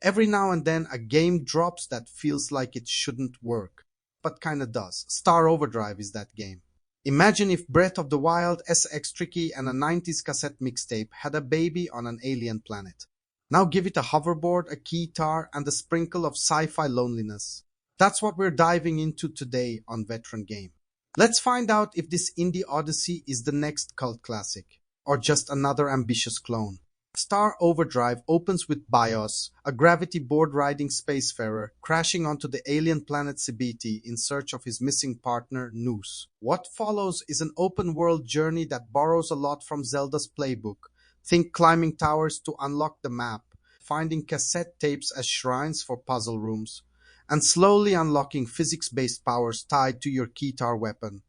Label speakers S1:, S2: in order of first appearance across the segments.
S1: Every now and then a game drops that feels like it shouldn't work, but kinda does. Star Overdrive is that game. Imagine if Breath of the Wild, SX Tricky, and a 90s cassette mixtape had a baby on an alien planet. Now give it a hoverboard, a keytar, and a sprinkle of sci-fi loneliness. That's what we're diving into today on Veteran Game. Let's find out if this indie odyssey is the next cult classic, or just another ambitious clone. Star Overdrive opens with Bios, a gravity board-riding spacefarer, crashing onto the alien planet Cibiti in search of his missing partner, Noose. What follows is an open-world journey that borrows a lot from Zelda's playbook. Think climbing towers to unlock the map, finding cassette tapes as shrines for puzzle rooms, and slowly unlocking physics-based powers tied to your keytar weapon.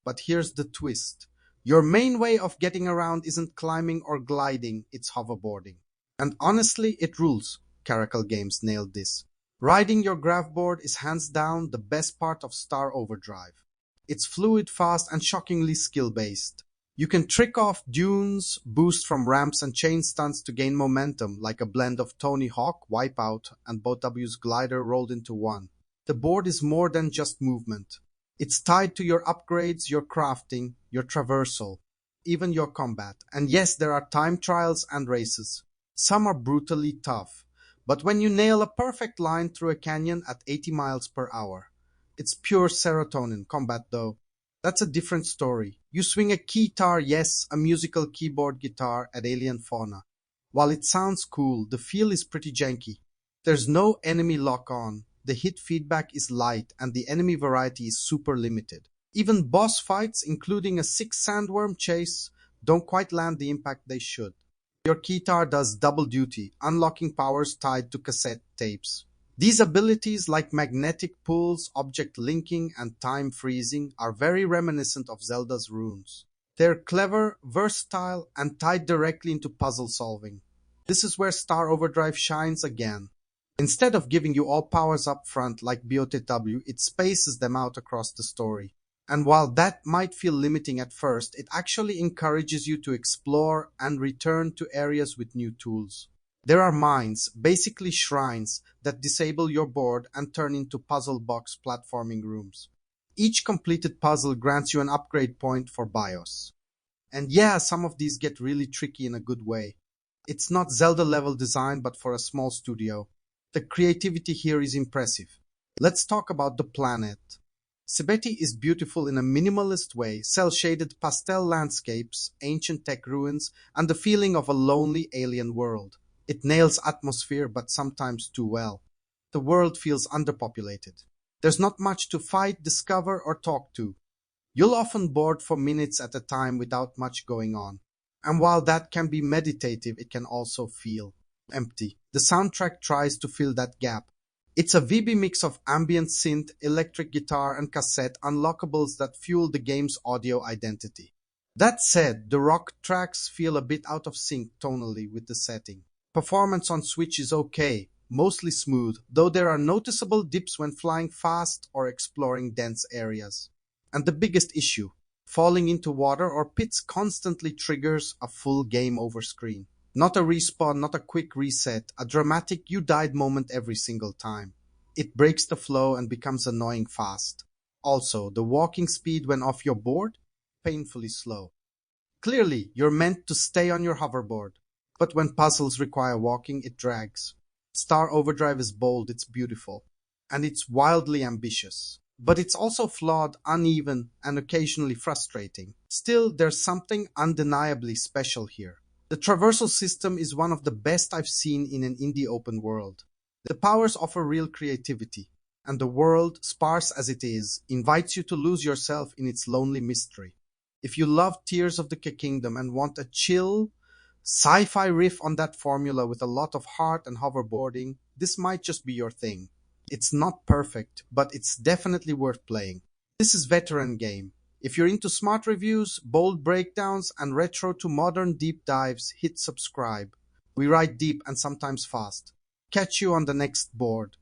S1: But here's the twist. Your main way of getting around isn't climbing or gliding, it's hoverboarding. And honestly, it rules. Caracal Games nailed this. Riding your gravboard is hands down the best part of Star Overdrive. It's fluid, fast, and shockingly skill-based. You can trick off dunes, boost from ramps, and chain stunts to gain momentum, like a blend of Tony Hawk, Wipeout, and Boat W's glider rolled into one. The board is more than just movement. It's tied to your upgrades, your crafting, your traversal, even your combat. And yes, there are time trials and races. Some are brutally tough. But when you nail a perfect line through a canyon at 80 miles per hour, it's pure serotonin combat though. That's a different story. You swing a keytar, yes, a musical keyboard guitar at alien fauna. While it sounds cool, the feel is pretty janky. There's no enemy lock-on. The hit feedback is light and the enemy variety is super limited. Even boss fights, including a 6 sandworm chase, don't quite land the impact they should. Your keytar does double duty, unlocking powers tied to cassette tapes. These abilities like magnetic pulls, object linking, and time freezing are very reminiscent of Zelda's runes. They're clever, versatile, and tied directly into puzzle solving. This is where Star Overdrive shines again. Instead of giving you all powers up front like BOTW, it spaces them out across the story. And while that might feel limiting at first, it actually encourages you to explore and return to areas with new tools. There are mines, basically shrines, that disable your board and turn into puzzle box platforming rooms. Each completed puzzle grants you an upgrade point for BIOS. And yeah, some of these get really tricky in a good way. It's not Zelda level design, but for a small studio. The creativity here is impressive. Let's talk about the planet. Cibeti is beautiful in a minimalist way, cel-shaded pastel landscapes, ancient tech ruins, and the feeling of a lonely alien world. It nails atmosphere, but sometimes too well. The world feels underpopulated. There's not much to fight, discover, or talk to. You'll often board for minutes at a time without much going on. And while that can be meditative, it can also feel empty. The soundtrack tries to fill that gap. It's a VB mix of ambient synth, electric guitar, and cassette unlockables that fuel the game's audio identity. That said, the rock tracks feel a bit out of sync tonally with the setting. Performance on Switch is okay, mostly smooth, though there are noticeable dips when flying fast or exploring dense areas. And the biggest issue, falling into water or pits constantly triggers a full game over screen. Not a respawn, not a quick reset, a dramatic you died moment every single time. It breaks the flow and becomes annoying fast. Also, the walking speed when off your board? Painfully slow. Clearly, you're meant to stay on your hoverboard, but when puzzles require walking, it drags. Star Overdrive is bold, it's beautiful, and it's wildly ambitious. But it's also flawed, uneven, and occasionally frustrating. Still, there's something undeniably special here. The traversal system is one of the best I've seen in an indie open world. The powers offer real creativity, and the world, sparse as it is, invites you to lose yourself in its lonely mystery. If you love Tears of the Kingdom and want a chill, sci-fi riff on that formula with a lot of heart and hoverboarding, this might just be your thing. It's not perfect, but it's definitely worth playing. This is Veteran Game. If you're into smart reviews, bold breakdowns, and retro to modern deep dives, hit subscribe. We ride deep and sometimes fast. Catch you on the next board.